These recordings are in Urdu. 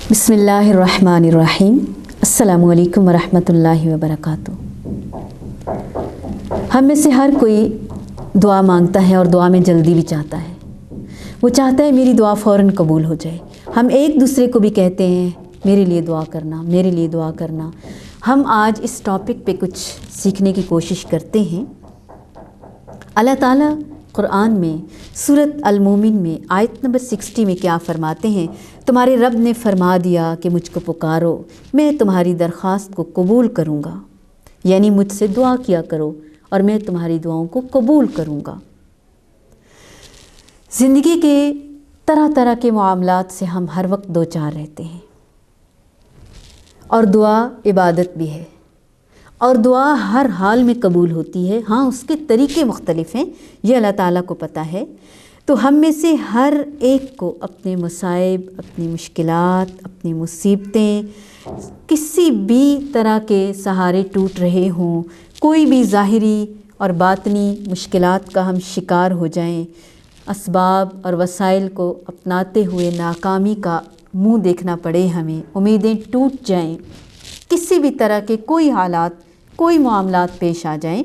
بسم اللہ الرحمن الرحیم۔ السلام علیکم ورحمۃ اللہ وبرکاتہ۔ ہم میں سے ہر کوئی دعا مانگتا ہے اور دعا میں جلدی بھی چاہتا ہے۔ وہ چاہتا ہے میری دعا فوراً قبول ہو جائے۔ ہم ایک دوسرے کو بھی کہتے ہیں میرے لیے دعا کرنا، میرے لیے دعا کرنا۔ ہم آج اس ٹاپک پہ کچھ سیکھنے کی کوشش کرتے ہیں۔ اللہ تعالیٰ قرآن میں سورۃ المومن میں آیت نمبر 60 میں کیا فرماتے ہیں؟ تمہارے رب نے فرما دیا کہ مجھ کو پکارو، میں تمہاری درخواست کو قبول کروں گا، یعنی مجھ سے دعا کیا کرو اور میں تمہاری دعاؤں کو قبول کروں گا۔ زندگی کے طرح طرح کے معاملات سے ہم ہر وقت دوچار رہتے ہیں، اور دعا عبادت بھی ہے، اور دعا ہر حال میں قبول ہوتی ہے۔ ہاں، اس کے طریقے مختلف ہیں، یہ اللہ تعالیٰ کو پتہ ہے۔ تو ہم میں سے ہر ایک کو اپنے مصائب، اپنی مشکلات، اپنی مصیبتیں، کسی بھی طرح کے سہارے ٹوٹ رہے ہوں، کوئی بھی ظاہری اور باطنی مشکلات کا ہم شکار ہو جائیں، اسباب اور وسائل کو اپناتے ہوئے ناکامی کا منہ دیکھنا پڑے، ہمیں امیدیں ٹوٹ جائیں، کسی بھی طرح کے کوئی حالات، کوئی معاملات پیش آ جائیں،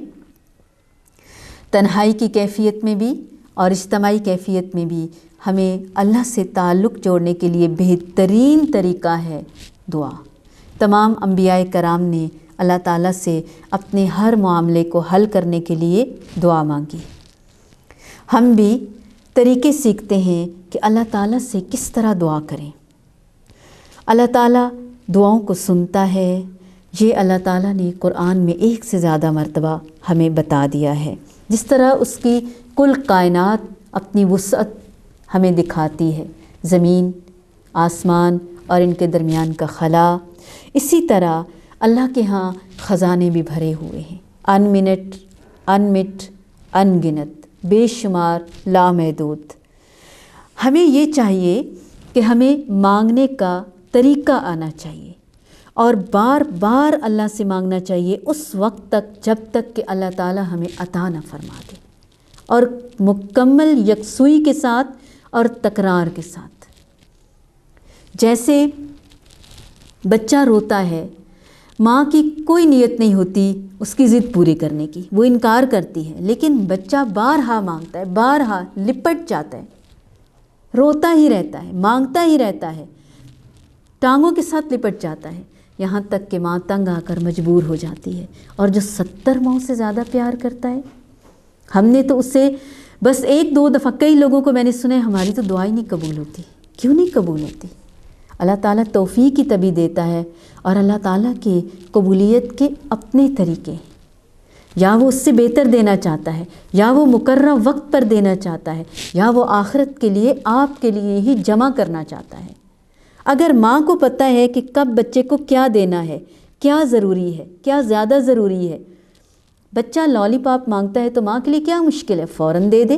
تنہائی کی کیفیت میں بھی اور اجتماعی کیفیت میں بھی ہمیں اللہ سے تعلق جوڑنے کے لیے بہترین طریقہ ہے دعا۔ تمام انبیاء کرام نے اللہ تعالیٰ سے اپنے ہر معاملے کو حل کرنے کے لیے دعا مانگی۔ ہم بھی طریقے سیکھتے ہیں کہ اللہ تعالیٰ سے کس طرح دعا کریں۔ اللہ تعالیٰ دعاؤں کو سنتا ہے، یہ اللہ تعالیٰ نے قرآن میں ایک سے زیادہ مرتبہ ہمیں بتا دیا ہے۔ جس طرح اس کی کل کائنات اپنی وسعت ہمیں دکھاتی ہے، زمین، آسمان اور ان کے درمیان کا خلا، اسی طرح اللہ کے ہاں خزانے بھی بھرے ہوئے ہیں، انمٹ، انگنت، بے شمار، لامحدود۔ ہمیں یہ چاہیے کہ ہمیں مانگنے کا طریقہ آنا چاہیے، اور بار بار اللہ سے مانگنا چاہیے اس وقت تک جب تک کہ اللہ تعالیٰ ہمیں عطا نہ فرما دے، اور مکمل یکسوئی کے ساتھ اور تکرار کے ساتھ۔ جیسے بچہ روتا ہے، ماں کی کوئی نیت نہیں ہوتی اس کی ضد پوری کرنے کی، وہ انکار کرتی ہے، لیکن بچہ بارہا مانگتا ہے، بارہا لپٹ جاتا ہے، روتا ہی رہتا ہے، مانگتا ہی رہتا ہے، ٹانگوں کے ساتھ لپٹ جاتا ہے، یہاں تک کہ ماں تنگ آ کر مجبور ہو جاتی ہے۔ اور جو 70 ماؤں سے زیادہ پیار کرتا ہے، ہم نے تو اسے بس ایک دو دفعہ، کئی لوگوں کو میں نے سنا ہے ہماری تو دعا ہی نہیں قبول ہوتی۔ کیوں نہیں قبول ہوتی؟ اللہ تعالیٰ توفیق ہی تبھی دیتا ہے، اور اللہ تعالیٰ کی قبولیت کے اپنے طریقے ہیں، یا وہ اس سے بہتر دینا چاہتا ہے، یا وہ مقررہ وقت پر دینا چاہتا ہے، یا وہ آخرت کے لیے آپ کے لیے ہی جمع کرنا چاہتا ہے۔ اگر ماں کو پتہ ہے کہ کب بچے کو کیا دینا ہے، کیا ضروری ہے، کیا زیادہ ضروری ہے، بچہ لالی پاپ مانگتا ہے تو ماں کے لیے کیا مشکل ہے، فوراً دے دے،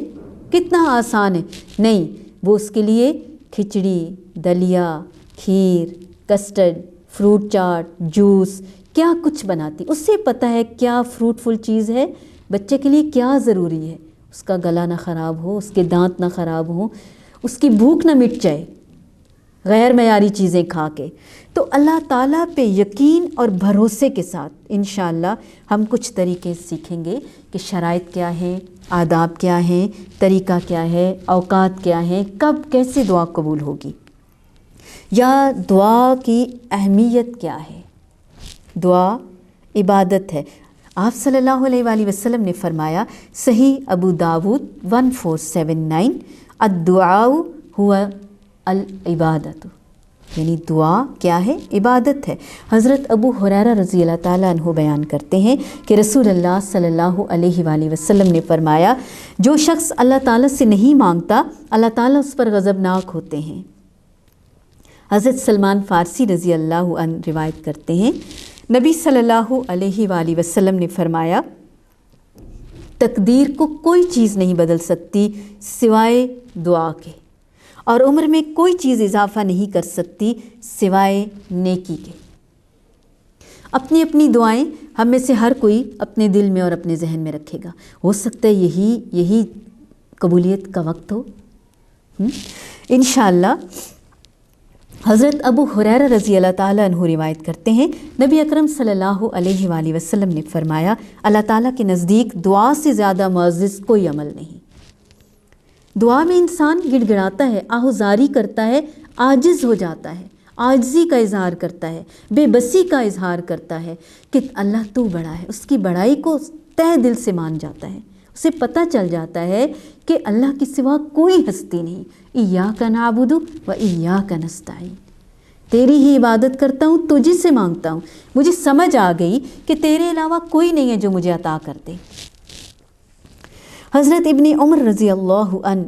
کتنا آسان ہے۔ نہیں، وہ اس کے لیے کھچڑی، دلیا، کھیر، کسٹرڈ، فروٹ چاٹ، جوس، کیا کچھ بناتی، اس سے پتہ ہے کیا فروٹفل چیز ہے، بچے کے لیے کیا ضروری ہے، اس کا گلا نہ خراب ہو، اس کے دانت نہ خراب ہوں، اس کی بھوک نہ مٹ جائے غیر معیاری چیزیں کھا کے۔ تو اللہ تعالیٰ پہ یقین اور بھروسے کے ساتھ انشاءاللہ ہم کچھ طریقے سیکھیں گے کہ شرائط کیا ہیں، آداب کیا ہیں، طریقہ کیا ہے، اوقات کیا ہیں، کب کیسے دعا قبول ہوگی، یا دعا کی اہمیت کیا ہے۔ دعا عبادت ہے۔ آپ صلی اللہ علیہ وآلہ وسلم نے فرمایا، صحیح ابو داود 1479، الدعاء ہوا العبادت، یعنی دعا کیا ہے؟ عبادت ہے۔ حضرت ابو ہریرہ رضی اللہ تعالیٰ عنہ بیان کرتے ہیں کہ رسول اللہ صلی اللہ علیہ وآلہ وسلم نے فرمایا، جو شخص اللہ تعالیٰ سے نہیں مانگتا اللہ تعالیٰ اس پر غضبناک ہوتے ہیں۔ حضرت سلمان فارسی رضی اللہ عنہ روایت کرتے ہیں، نبی صلی اللہ علیہ وآلہ وسلم نے فرمایا، تقدیر کو کوئی چیز نہیں بدل سکتی سوائے دعا کے، اور عمر میں کوئی چیز اضافہ نہیں کر سکتی سوائے نیکی کے۔ اپنی اپنی دعائیں ہم میں سے ہر کوئی اپنے دل میں اور اپنے ذہن میں رکھے گا، ہو سکتا ہے یہی قبولیت کا وقت ہو۔ انشاءاللہ حضرت ابو ہریرہ رضی اللہ تعالیٰ عنہ روایت کرتے ہیں، نبی اکرم صلی اللہ علیہ وآلہ وسلم نے فرمایا، اللہ تعالیٰ کے نزدیک دعا سے زیادہ معزز کوئی عمل نہیں۔ دعا میں انسان گڑ گڑاتا ہے، آہوزاری کرتا ہے، عاجز ہو جاتا ہے، عاجزی کا اظہار کرتا ہے، بے بسی کا اظہار کرتا ہے کہ اللہ تو بڑا ہے، اس کی بڑائی کو تہ دل سے مان جاتا ہے، اسے پتہ چل جاتا ہے کہ اللہ کے سوا کوئی ہستی نہیں۔ ایاک نعبد و ایاک نستعین، تیری ہی عبادت کرتا ہوں، تجھے سے مانگتا ہوں، مجھے سمجھ آ گئی کہ تیرے علاوہ کوئی نہیں ہے جو مجھے عطا کر دے۔ حضرت ابن عمر رضی اللہ عنہ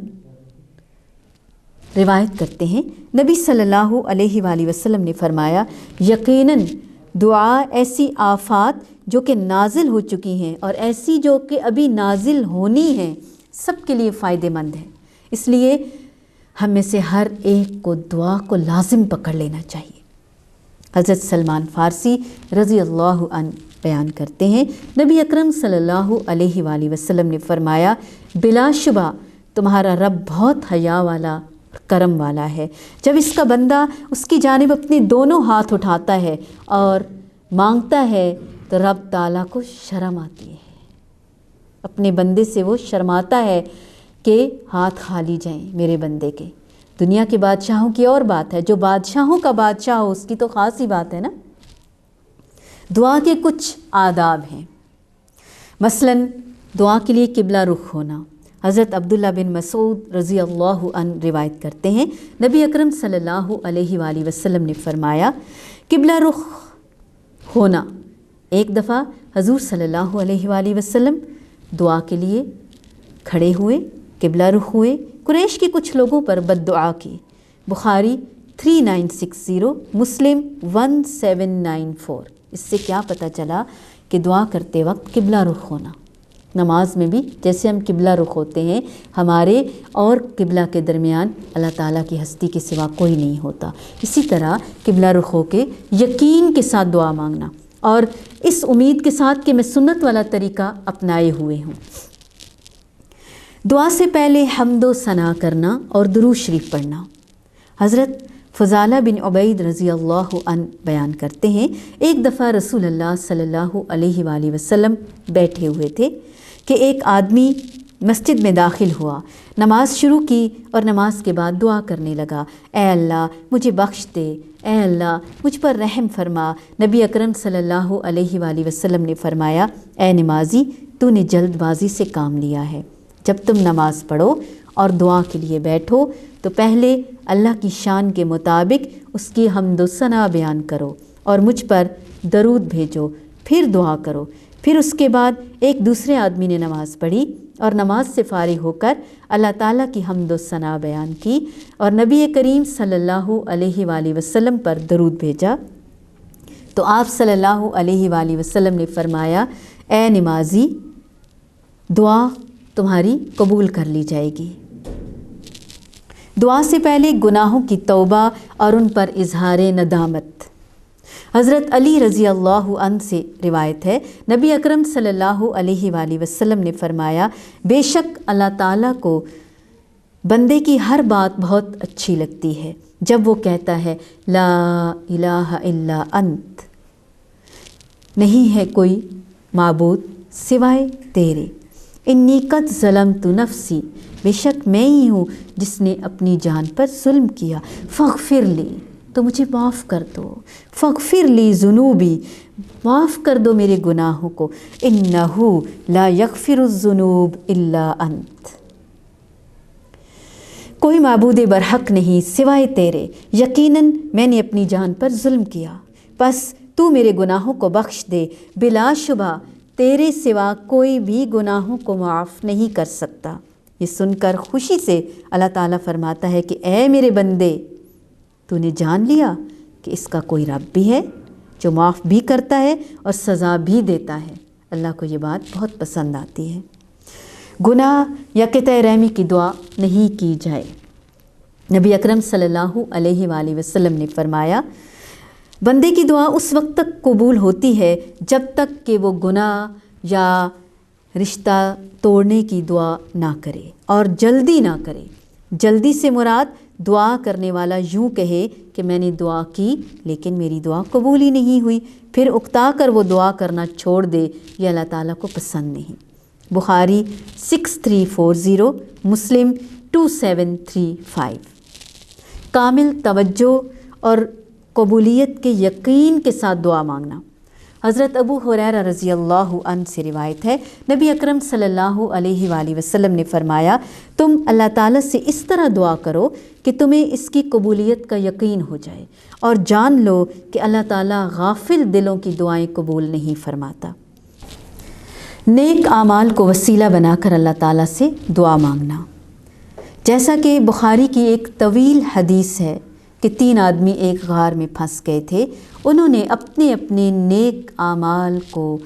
روایت کرتے ہیں، نبی صلی اللہ علیہ وآلہ وسلم نے فرمایا، یقیناً دعا ایسی آفات جو کہ نازل ہو چکی ہیں اور ایسی جو کہ ابھی نازل ہونی ہیں سب کے لیے فائدہ مند ہے، اس لیے ہم میں سے ہر ایک کو دعا کو لازم پکڑ لینا چاہیے۔ حضرت سلمان فارسی رضی اللہ عنہ بیان کرتے ہیں، نبی اکرم صلی اللہ علیہ وآلہ وسلم نے فرمایا، بلا شبہ تمہارا رب بہت حیا والا کرم والا ہے، جب اس کا بندہ اس کی جانب اپنے دونوں ہاتھ اٹھاتا ہے اور مانگتا ہے تو رب تعالیٰ کو شرم آتی ہے، اپنے بندے سے وہ شرماتا ہے کہ ہاتھ خالی جائیں میرے بندے کے۔ دنیا کے بادشاہوں کی اور بات ہے، جو بادشاہوں کا بادشاہ ہو اس کی تو خاص ہی بات ہے نا۔ دعا کے کچھ آداب ہیں، مثلا دعا کے لیے قبلہ رخ ہونا۔ حضرت عبداللہ بن مسعود رضی اللہ عنہ روایت کرتے ہیں، نبی اکرم صلی اللہ علیہ وآلہ وسلم نے فرمایا، قبلہ رخ ہونا۔ ایک دفعہ حضور صلی اللہ علیہ وآلہ وسلم دعا کے لیے کھڑے ہوئے، قبلہ رخ ہوئے، قریش کے کچھ لوگوں پر بد دعا کی۔ بخاری 3960، مسلم 1794۔ اس سے کیا پتہ چلا کہ دعا کرتے وقت قبلہ رخ ہونا۔ نماز میں بھی جیسے ہم قبلہ رخ ہوتے ہیں، ہمارے اور قبلہ کے درمیان اللہ تعالیٰ کی ہستی کے سوا کوئی نہیں ہوتا، اسی طرح قبلہ رخ ہو کے یقین کے ساتھ دعا مانگنا، اور اس امید کے ساتھ کہ میں سنت والا طریقہ اپنائے ہوئے ہوں۔ دعا سے پہلے حمد و ثنا کرنا اور درود شریف پڑھنا۔ حضرت فضالہ بن عبید رضی اللہ عنہ بیان کرتے ہیں، ایک دفعہ رسول اللہ صلی اللہ علیہ وآلہ وسلم بیٹھے ہوئے تھے کہ ایک آدمی مسجد میں داخل ہوا، نماز شروع کی اور نماز کے بعد دعا کرنے لگا، اے اللہ مجھے بخش دے، اے اللہ مجھ پر رحم فرما۔ نبی اکرم صلی اللہ علیہ وآلہ وسلم نے فرمایا، اے نمازی تو نے جلد بازی سے کام لیا ہے، جب تم نماز پڑھو اور دعا کے لیے بیٹھو تو پہلے اللہ کی شان کے مطابق اس کی حمد و ثنا بیان کرو اور مجھ پر درود بھیجو، پھر دعا کرو۔ پھر اس کے بعد ایک دوسرے آدمی نے نماز پڑھی اور نماز سے فارغ ہو کر اللہ تعالیٰ کی حمد و ثنا بیان کی اور نبی کریم صلی اللہ علیہ وآلہ وسلم پر درود بھیجا، تو آپ صلی اللہ علیہ وآلہ وسلم نے فرمایا، اے نمازی دعا تمہاری قبول کر لی جائے گی۔ دعا سے پہلے گناہوں کی توبہ اور ان پر اظہار ندامت۔ حضرت علی رضی اللہ عنہ سے روایت ہے، نبی اکرم صلی اللہ علیہ وآلہ وسلم نے فرمایا، بے شک اللہ تعالیٰ کو بندے کی ہر بات بہت اچھی لگتی ہے جب وہ کہتا ہے، لا الہ الا انت، نہیں ہے کوئی معبود سوائے تیرے، انی قد ظلمت نفسی، بے شک میں ہی ہوں جس نے اپنی جان پر ظلم کیا، فاغفر لی، تو مجھے معاف کر دو، فاغفر لی ذنوبی، معاف کر دو میرے گناہوں کو، انہ لا یغفر الذنوب الا انت، کوئی معبود برحق نہیں سوائے تیرے، یقیناً میں نے اپنی جان پر ظلم کیا، بس تو میرے گناہوں کو بخش دے، بلا شبہ تیرے سوا کوئی بھی گناہوں کو معاف نہیں کر سکتا۔ یہ سن کر خوشی سے اللہ تعالیٰ فرماتا ہے کہ اے میرے بندے، تو نے جان لیا کہ اس کا کوئی رب بھی ہے جو معاف بھی کرتا ہے اور سزا بھی دیتا ہے۔ اللہ کو یہ بات بہت پسند آتی ہے۔ گناہ یا قطع رحمی کی دعا نہیں کی جائے۔ نبی اکرم صلی اللہ علیہ وآلہ وسلم نے فرمایا، بندے کی دعا اس وقت تک قبول ہوتی ہے جب تک کہ وہ گناہ یا رشتہ توڑنے کی دعا نہ کرے اور جلدی نہ کرے۔ جلدی سے مراد دعا کرنے والا یوں کہے کہ میں نے دعا کی لیکن میری دعا قبول ہی نہیں ہوئی، پھر اکتا کر وہ دعا کرنا چھوڑ دے، یہ اللہ تعالیٰ کو پسند نہیں۔ بخاری 6340، مسلم 2735۔ کامل توجہ اور قبولیت کے یقین کے ساتھ دعا مانگنا۔ حضرت ابو ہریرہ رضی اللہ عنہ سے روایت ہے، نبی اکرم صلی اللہ علیہ وآلہ وسلم نے فرمایا، تم اللہ تعالیٰ سے اس طرح دعا کرو کہ تمہیں اس کی قبولیت کا یقین ہو جائے، اور جان لو کہ اللہ تعالیٰ غافل دلوں کی دعائیں قبول نہیں فرماتا۔ نیک اعمال کو وسیلہ بنا کر اللہ تعالیٰ سے دعا مانگنا۔ جیسا کہ بخاری کی ایک طویل حدیث ہے کہ 3 آدمی ایک غار میں پھنس گئے تھے، انہوں نے اپنے اپنے نیک اعمال کو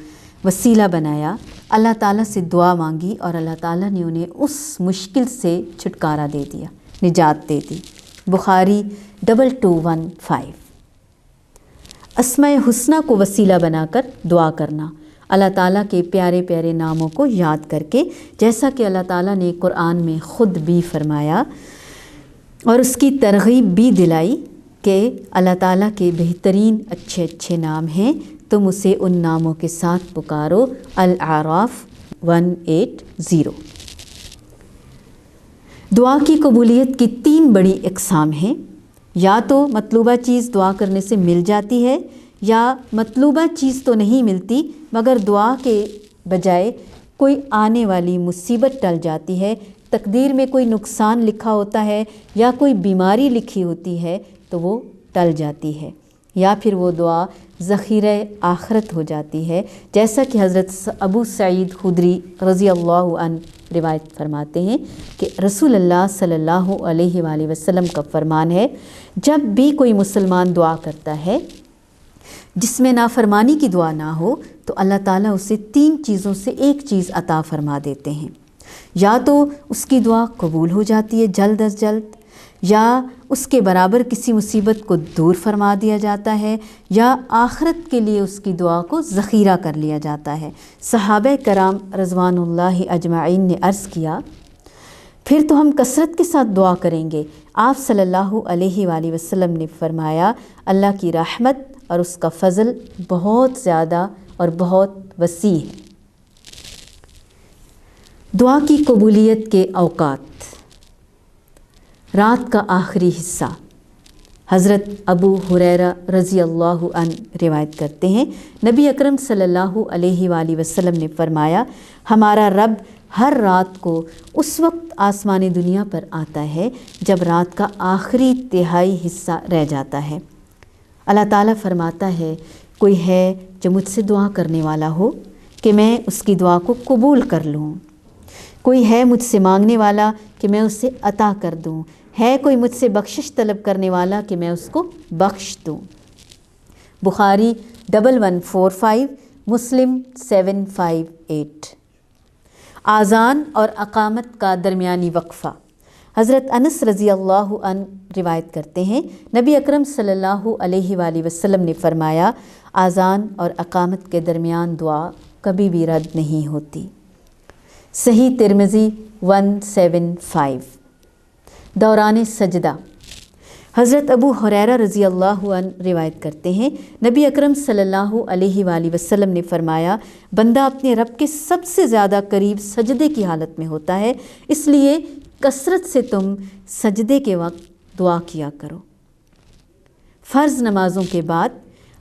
وسیلہ بنایا، اللہ تعالیٰ سے دعا مانگی اور اللہ تعالیٰ نے انہیں اس مشکل سے چھٹکارا دے دیا، نجات دے دی۔ بخاری 2215۔ اسماء حسنہ کو وسیلہ بنا کر دعا کرنا، اللہ تعالیٰ کے پیارے پیارے ناموں کو یاد کر کے، جیسا کہ اللہ تعالیٰ نے قرآن میں خود بھی فرمایا اور اس کی ترغیب بھی دلائی کہ اللہ تعالیٰ کے بہترین اچھے اچھے نام ہیں، تم اسے ان ناموں کے ساتھ پکارو۔ الاعراف 180۔ دعا کی قبولیت کی 3 بڑی اقسام ہیں، یا تو مطلوبہ چیز دعا کرنے سے مل جاتی ہے، یا مطلوبہ چیز تو نہیں ملتی مگر دعا کے بجائے کوئی آنے والی مصیبت ٹل جاتی ہے، تقدیر میں کوئی نقصان لکھا ہوتا ہے یا کوئی بیماری لکھی ہوتی ہے تو وہ ٹل جاتی ہے، یا پھر وہ دعا ذخیرہ آخرت ہو جاتی ہے، جیسا کہ حضرت ابو سعید خدری رضی اللہ عنہ روایت فرماتے ہیں کہ رسول اللہ صلی اللہ علیہ وآلہ وسلم کا فرمان ہے، جب بھی کوئی مسلمان دعا کرتا ہے جس میں نافرمانی کی دعا نہ ہو تو اللہ تعالیٰ اسے 3 چیزوں سے ایک چیز عطا فرما دیتے ہیں، یا تو اس کی دعا قبول ہو جاتی ہے جلد از جلد، یا اس کے برابر کسی مصیبت کو دور فرما دیا جاتا ہے، یا آخرت کے لیے اس کی دعا کو ذخیرہ کر لیا جاتا ہے۔ صحابہ کرام رضوان اللہ اجمعین نے عرض کیا، پھر تو ہم کثرت کے ساتھ دعا کریں گے۔ آپ صلی اللہ علیہ وآلہ وسلم نے فرمایا، اللہ کی رحمت اور اس کا فضل بہت زیادہ اور بہت وسیع ہے۔ دعا کی قبولیت کے اوقات۔ رات کا آخری حصہ۔ حضرت ابو ہریرہ رضی اللہ عنہ روایت کرتے ہیں، نبی اکرم صلی اللہ علیہ وآلہ وسلم نے فرمایا، ہمارا رب ہر رات کو اس وقت آسمان دنیا پر آتا ہے جب رات کا آخری تہائی حصہ رہ جاتا ہے۔ اللہ تعالیٰ فرماتا ہے، کوئی ہے جو مجھ سے دعا کرنے والا ہو کہ میں اس کی دعا کو قبول کر لوں، کوئی ہے مجھ سے مانگنے والا کہ میں اسے عطا کر دوں، ہے کوئی مجھ سے بخشش طلب کرنے والا کہ میں اس کو بخش دوں۔ بخاری 1145، مسلم 758۔ آذان اور اقامت کا درمیانی وقفہ۔ حضرت انس رضی اللہ عنہ روایت کرتے ہیں، نبی اکرم صلی اللہ علیہ وآلہ وسلم نے فرمایا، آذان اور اقامت کے درمیان دعا کبھی بھی رد نہیں ہوتی۔ صحیح ترمذی 175۔ دوران سجدہ۔ حضرت ابو ہریرہ رضی اللہ عنہ روایت کرتے ہیں، نبی اکرم صلی اللہ علیہ وآلہ وسلم نے فرمایا، بندہ اپنے رب کے سب سے زیادہ قریب سجدے کی حالت میں ہوتا ہے، اس لیے کثرت سے تم سجدے کے وقت دعا کیا کرو۔ فرض نمازوں کے بعد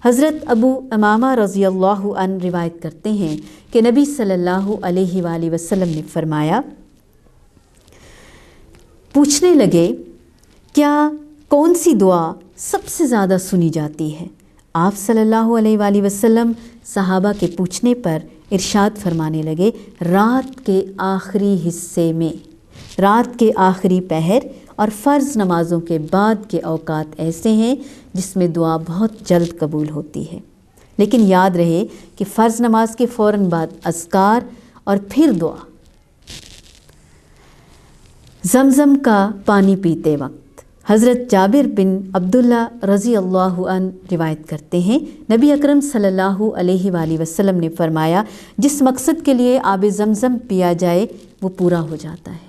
حضرت ابو امامہ رضی اللہ عنہ روایت کرتے ہیں کہ نبی صلی اللہ علیہ وآلہ وسلم نے فرمایا، پوچھنے لگے، کیا کون سی دعا سب سے زیادہ سنی جاتی ہے؟ آپ صلی اللہ علیہ وآلہ وسلم صحابہ کے پوچھنے پر ارشاد فرمانے لگے، رات کے آخری حصے میں، رات کے آخری پہر اور فرض نمازوں کے بعد کے اوقات ایسے ہیں جس میں دعا بہت جلد قبول ہوتی ہے، لیکن یاد رہے کہ فرض نماز کے فوراً بعد اذکار اور پھر دعا۔ زمزم کا پانی پیتے وقت۔ حضرت جابر بن عبداللہ رضی اللہ عنہ روایت کرتے ہیں، نبی اکرم صلی اللہ علیہ وآلہ وسلم نے فرمایا، جس مقصد کے لیے آب زمزم پیا جائے وہ پورا ہو جاتا ہے۔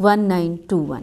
1921।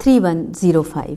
3105।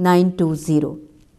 920।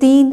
3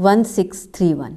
1631।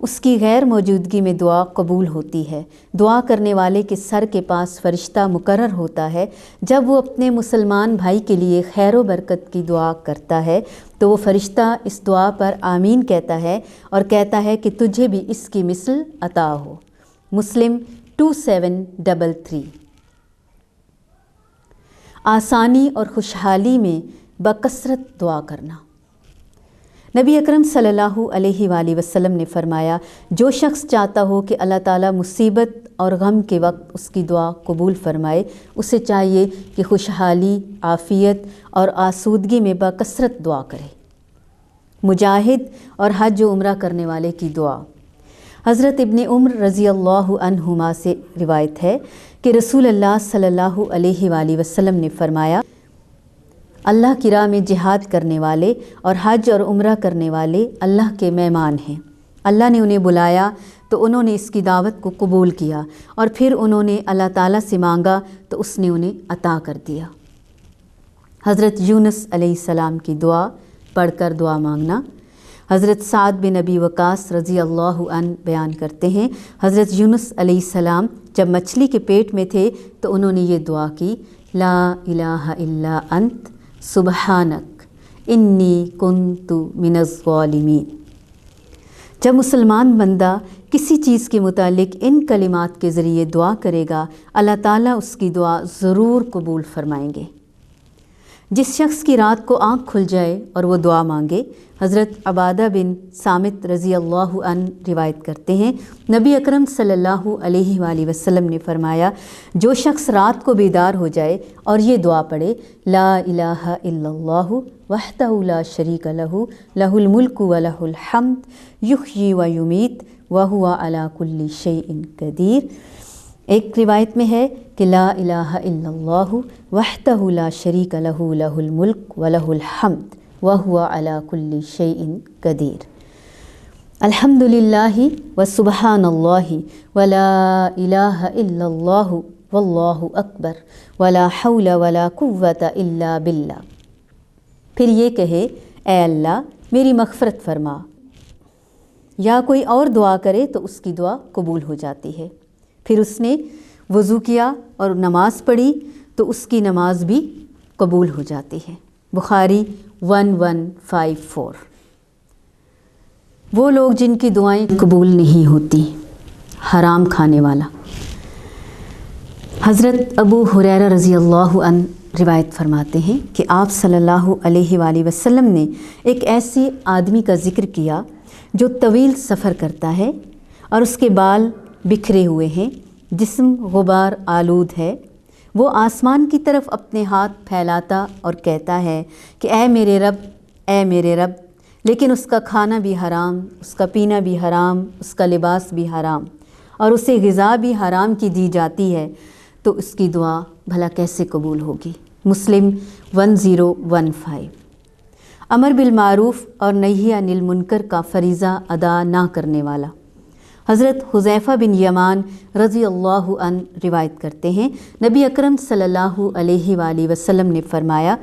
اس کی غیر موجودگی میں دعا قبول ہوتی ہے۔ دعا کرنے والے کے سر کے پاس فرشتہ مقرر ہوتا ہے۔ جب وہ اپنے مسلمان بھائی کے لیے خیر و برکت کی دعا کرتا ہے تو وہ فرشتہ اس دعا پر آمین کہتا ہے اور کہتا ہے کہ تجھے بھی اس کی مثل عطا ہو۔ مسلم 2733۔ آسانی اور خوشحالی میں بکثرت دعا کرنا۔ نبی اکرم صلی اللہ علیہ وآلہ وسلم نے فرمایا، جو شخص چاہتا ہو کہ اللہ تعالیٰ مصیبت اور غم کے وقت اس کی دعا قبول فرمائے، اسے چاہیے کہ خوشحالی، عافیت اور آسودگی میں بکثرت دعا کرے۔ مجاہد اور حج و عمرہ کرنے والے کی دعا۔ حضرت ابن عمر رضی اللہ عنہما سے روایت ہے کہ رسول اللہ صلی اللہ علیہ وآلہ وسلم نے فرمایا، اللہ کی راہ میں جہاد کرنے والے اور حج اور عمرہ کرنے والے اللہ کے مہمان ہیں۔ اللہ نے انہیں بلایا تو انہوں نے اس کی دعوت کو قبول کیا، اور پھر انہوں نے اللہ تعالیٰ سے مانگا تو اس نے انہیں عطا کر دیا۔ حضرت یونس علیہ السلام کی دعا پڑھ کر دعا مانگنا۔ حضرت سعد بن ابی وقاص رضی اللہ عنہ بیان کرتے ہیں، حضرت یونس علیہ السلام جب مچھلی کے پیٹ میں تھے تو انہوں نے یہ دعا کی، لا الہ الا انت سبحانک انی کنت من الظالمین۔ جب مسلمان بندہ کسی چیز کے متعلق ان کلمات کے ذریعے دعا کرے گا، اللہ تعالیٰ اس کی دعا ضرور قبول فرمائیں گے۔ جس شخص کی رات کو آنکھ کھل جائے اور وہ دعا مانگے، حضرت عبادہ بن صامت رضی اللہ عنہ روایت کرتے ہیں، نبی اکرم صلی اللہ علیہ وآلہ وسلم نے فرمایا، جو شخص رات کو بیدار ہو جائے اور یہ دعا پڑھے، لا الہ الا اللہ وحدہ لا شریک لہ لہ الملک ولہ الحمد یحیی و یمیت وہو علی کل شیء قدیر۔ ایک روایت میں ہے کہ لا الہ الا اللہ وحدہ لا شریک لہ لہ الملک ولہ الحمد وہو علی کل شیء قدیر۔ الحمد للہ وسبحان اللہ ولا الہ الا اللہ واللہ اکبر ولا حول ولا قوۃ الا باللہ۔ پھر یہ کہے، اے اللہ میری مغفرت فرما، یا کوئی اور دعا کرے تو اس کی دعا قبول ہو جاتی ہے۔ پھر اس نے وضو کیا اور نماز پڑھی تو اس کی نماز بھی قبول ہو جاتی ہے۔ بخاری 1154۔ وہ لوگ جن کی دعائیں قبول نہیں ہوتی۔ حرام کھانے والا۔ حضرت ابو ہریرہ رضی اللہ عنہ روایت فرماتے ہیں کہ آپ صلی اللہ علیہ وآلہ وسلم نے ایک ایسے آدمی کا ذکر کیا جو طویل سفر کرتا ہے اور اس کے بال بکھرے ہوئے ہیں، جسم غبار آلود ہے۔ وہ آسمان کی طرف اپنے ہاتھ پھیلاتا اور کہتا ہے کہ اے میرے رب، اے میرے رب، لیکن اس کا کھانا بھی حرام، اس کا پینا بھی حرام، اس کا لباس بھی حرام، اور اسے غذا بھی حرام کی دی جاتی ہے، تو اس کی دعا بھلا کیسے قبول ہوگی؟ مسلم 1015۔ امر بالمعروف اور نہی عن المنکر کا فریضہ ادا نہ کرنے والا۔ حضرت حذیفہ بن یمان رضی اللہ عنہ روایت کرتے ہیں، نبی اکرم صلی اللہ علیہ وآلہ وسلم نے فرمایا،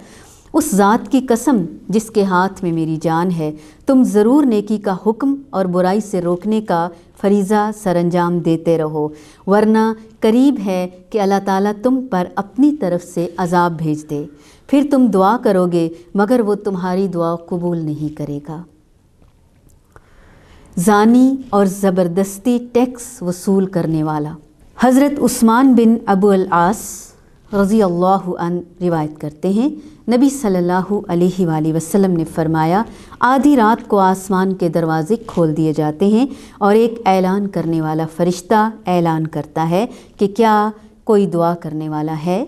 اس ذات کی قسم جس کے ہاتھ میں میری جان ہے، تم ضرور نیکی کا حکم اور برائی سے روکنے کا فریضہ سر انجام دیتے رہو، ورنہ قریب ہے کہ اللہ تعالیٰ تم پر اپنی طرف سے عذاب بھیج دے، پھر تم دعا کرو گے مگر وہ تمہاری دعا قبول نہیں کرے گا۔ زانی اور زبردستی ٹیکس وصول کرنے والا۔ حضرت عثمان بن ابو العاص رضی اللہ عنہ روایت کرتے ہیں، نبی صلی اللہ علیہ وآلہ وسلم نے فرمایا، آدھی رات کو آسمان کے دروازے کھول دیے جاتے ہیں اور ایک اعلان کرنے والا فرشتہ اعلان کرتا ہے کہ کیا کوئی دعا کرنے والا ہے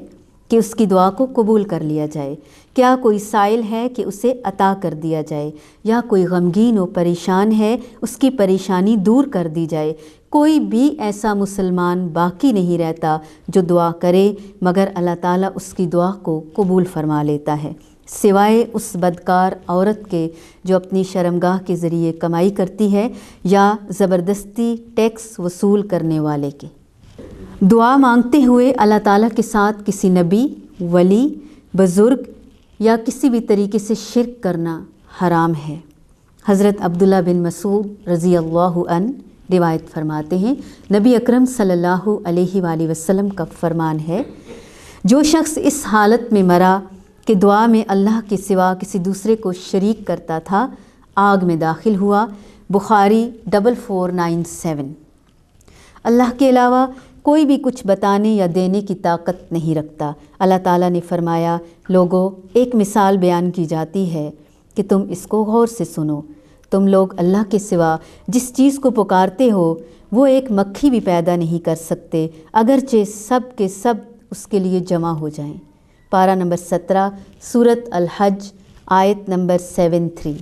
کہ اس کی دعا کو قبول کر لیا جائے، کیا کوئی سائل ہے کہ اسے عطا کر دیا جائے، یا کوئی غمگین و پریشان ہے اس کی پریشانی دور کر دی جائے۔ کوئی بھی ایسا مسلمان باقی نہیں رہتا جو دعا کرے مگر اللہ تعالیٰ اس کی دعا کو قبول فرما لیتا ہے، سوائے اس بدکار عورت کے جو اپنی شرمگاہ کے ذریعے کمائی کرتی ہے، یا زبردستی ٹیکس وصول کرنے والے کے۔ دعا مانگتے ہوئے اللہ تعالیٰ کے ساتھ کسی نبی، ولی، بزرگ یا کسی بھی طریقے سے شرک کرنا حرام ہے۔ حضرت عبداللہ بن مسعود رضی اللہ عنہ روایت فرماتے ہیں، نبی اکرم صلی اللہ علیہ وآلہ وسلم کا فرمان ہے، جو شخص اس حالت میں مرا کہ دعا میں اللہ کے سوا کسی دوسرے کو شریک کرتا تھا، آگ میں داخل ہوا۔ بخاری 4497۔ اللہ کے علاوہ کوئی بھی کچھ بتانے یا دینے کی طاقت نہیں رکھتا۔ اللہ تعالیٰ نے فرمایا، لوگوں، ایک مثال بیان کی جاتی ہے کہ تم اس کو غور سے سنو۔ تم لوگ اللہ کے سوا جس چیز کو پکارتے ہو وہ ایک مکھی بھی پیدا نہیں کر سکتے، اگرچہ سب کے سب اس کے لیے جمع ہو جائیں۔ پارہ نمبر 17 سورۃ الحج آیت نمبر 73۔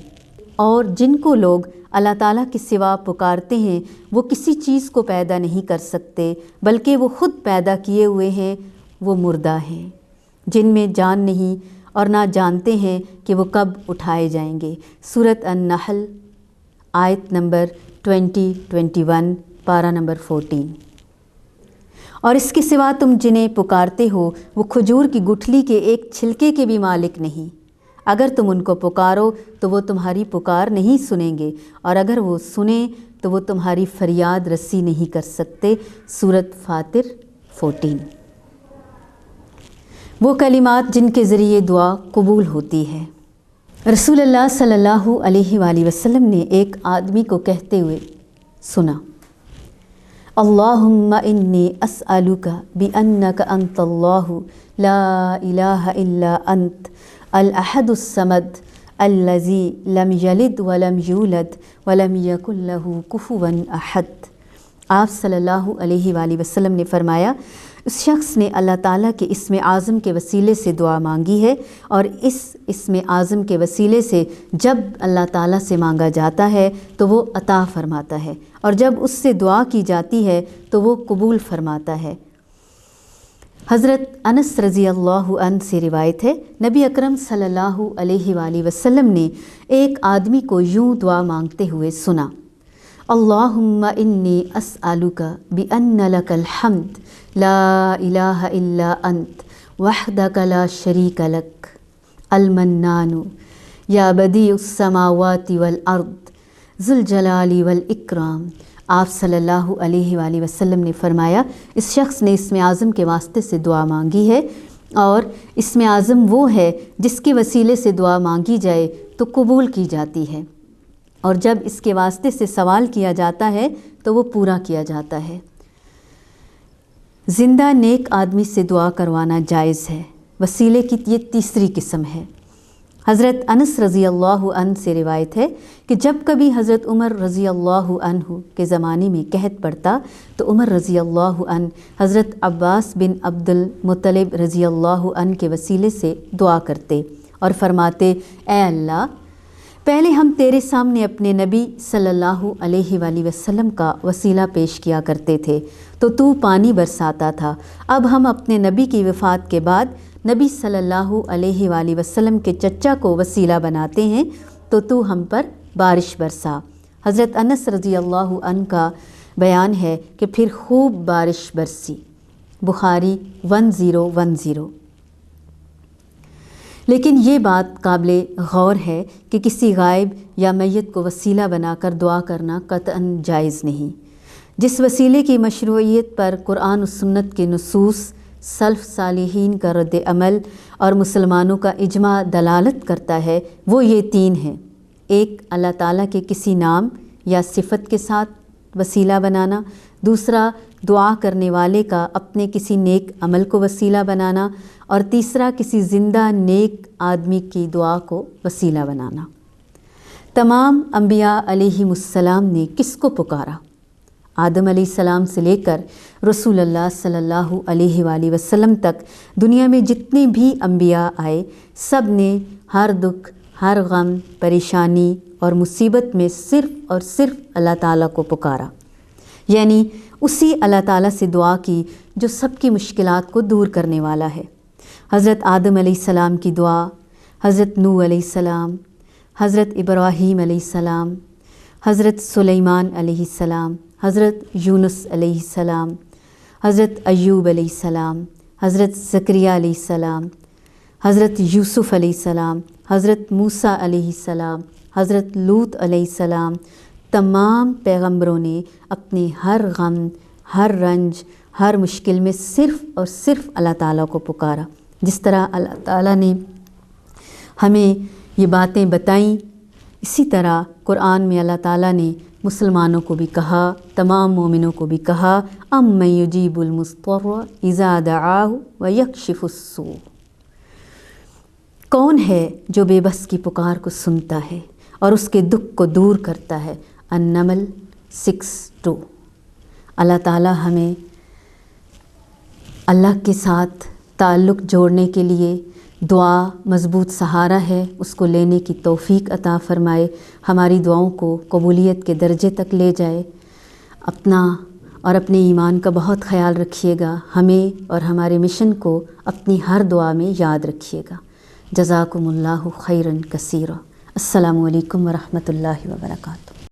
اور جن کو لوگ اللہ تعالیٰ کے سوا پکارتے ہیں وہ کسی چیز کو پیدا نہیں کر سکتے، بلکہ وہ خود پیدا کیے ہوئے ہیں، وہ مردہ ہیں، جن میں جان نہیں اور نہ جانتے ہیں کہ وہ کب اٹھائے جائیں گے۔ سورۃ النحل آیت نمبر 20-21، پارہ نمبر 14۔ اور اس کے سوا تم جنہیں پکارتے ہو وہ کھجور کی گٹھلی کے ایک چھلکے کے بھی مالک نہیں۔ اگر تم ان کو پکارو تو وہ تمہاری پکار نہیں سنیں گے، اور اگر وہ سنیں تو وہ تمہاری فریاد رسی نہیں کر سکتے۔ سورۃ فاطر 14۔ وہ کلمات جن کے ذریعے دعا قبول ہوتی ہے۔ رسول اللہ صلی اللہ علیہ وآلہ وسلم نے ایک آدمی کو کہتے ہوئے سنا، اللہم انی اسألک بأنک انت اللہ لا الہ الا انت الاحد الصمد الذی لم یلد ولم یولد ولم یکن لہ کفوا احد۔ آپ صلی اللہ علیہ وآلہ وسلم نے فرمایا، اس شخص نے اللہ تعالیٰ کے اسم اعظم کے وسیلے سے دعا مانگی ہے، اور اس اسم اعظم کے وسیلے سے جب اللہ تعالیٰ سے مانگا جاتا ہے تو وہ عطا فرماتا ہے، اور جب اس سے دعا کی جاتی ہے تو وہ قبول فرماتا ہے۔ حضرت انس رضی اللہ عنہ سے روایت ہے، نبی اکرم صلی اللہ علیہ وآلہ وسلم نے ایک آدمی کو یوں دعا مانگتے ہوئے سنا، اللہم انی اسألک بأن لک الحمد لا الہ الا انت وحدک لا شریک لک المنان یا بدیع السماوات والارض ذو الجلال والاکرام۔ آپ صلی اللہ علیہ وآلہ وسلم نے فرمایا، اس شخص نے اسم اعظم کے واسطے سے دعا مانگی ہے، اور اسم اعظم وہ ہے جس کے وسیلے سے دعا مانگی جائے تو قبول کی جاتی ہے، اور جب اس کے واسطے سے سوال کیا جاتا ہے تو وہ پورا کیا جاتا ہے۔ زندہ نیک آدمی سے دعا کروانا جائز ہے۔ وسیلے کی یہ تیسری قسم ہے۔ حضرت انس رضی اللہ عنہ سے روایت ہے کہ جب کبھی حضرت عمر رضی اللہ عنہ کے زمانے میں قحط پڑتا تو عمر رضی اللہ عنہ حضرت عباس بن عبد المطلب رضی اللہ عنہ کے وسیلے سے دعا کرتے اور فرماتے، اے اللہ، پہلے ہم تیرے سامنے اپنے نبی صلی اللہ علیہ وآلہ وسلم کا وسیلہ پیش کیا کرتے تھے تو پانی برساتا تھا، اب ہم اپنے نبی کی وفات کے بعد نبی صلی اللہ علیہ وآلہ وسلم کے چچا کو وسیلہ بناتے ہیں تو ہم پر بارش برسا۔ حضرت انس رضی اللہ عنہ کا بیان ہے کہ پھر خوب بارش برسی۔ بخاری 1010۔ لیکن یہ بات قابل غور ہے کہ کسی غائب یا میت کو وسیلہ بنا کر دعا کرنا قطعاً جائز نہیں۔ جس وسیلے کی مشروعیت پر قرآن و سنت کے نصوص، سلف صالحین کا رد عمل اور مسلمانوں کا اجماع دلالت کرتا ہے وہ یہ تین ہیں: ایک، اللہ تعالیٰ کے کسی نام یا صفت کے ساتھ وسیلہ بنانا; دوسرا، دعا کرنے والے کا اپنے کسی نیک عمل کو وسیلہ بنانا; اور تیسرا، کسی زندہ نیک آدمی کی دعا کو وسیلہ بنانا۔ تمام انبیاء علیہم السلام نے کس کو پکارا؟ آدم علیہ السلام سے لے کر رسول اللہ صلی اللہ علیہ وآلہ وسلم تک دنیا میں جتنے بھی انبیاء آئے، سب نے ہر دکھ، ہر غم، پریشانی اور مصیبت میں صرف اور صرف اللہ تعالیٰ کو پکارا، یعنی اسی اللہ تعالیٰ سے دعا کی جو سب کی مشکلات کو دور کرنے والا ہے۔ حضرت آدم علیہ السلام کی دعا، حضرت نوح علیہ السلام، حضرت ابراہیم علیہ السلام، حضرت سلیمان علیہ السلام، حضرت یونس علیہ السلام، حضرت ایوب علیہ السلام، حضرت زکریہ علیہ السلام، حضرت یوسف علیہ السلام، حضرت موسیٰ علیہ السلام، حضرت لوط علیہ السلام، تمام پیغمبروں نے اپنے ہر غم، ہر رنج، ہر مشکل میں صرف اور صرف اللہ تعالیٰ کو پکارا۔ جس طرح اللہ تعالیٰ نے ہمیں یہ باتیں بتائیں، اسی طرح قرآن میں اللہ تعالیٰ نے مسلمانوں کو بھی کہا، تمام مومنوں کو بھی کہا، اَمَّن یُجِیبُ الْمُضْطَرَّ اِذَا دَعَاهُ وَیَکْشِفُ السُّوءَ، کون ہے جو بے بس کی پکار کو سنتا ہے اور اس کے دکھ کو دور کرتا ہے۔ النمل 6:2۔ اللہ تعالیٰ ہمیں اللہ کے ساتھ تعلق جوڑنے کے لیے دعا مضبوط سہارا ہے، اس کو لینے کی توفیق عطا فرمائے، ہماری دعاؤں کو قبولیت کے درجے تک لے جائے۔ اپنا اور اپنے ایمان کا بہت خیال رکھیے گا، ہمیں اور ہمارے مشن کو اپنی ہر دعا میں یاد رکھیے گا۔ جزاکم اللہ خیراً کثیرا۔ السلام علیکم ورحمۃ اللہ وبرکاتہ۔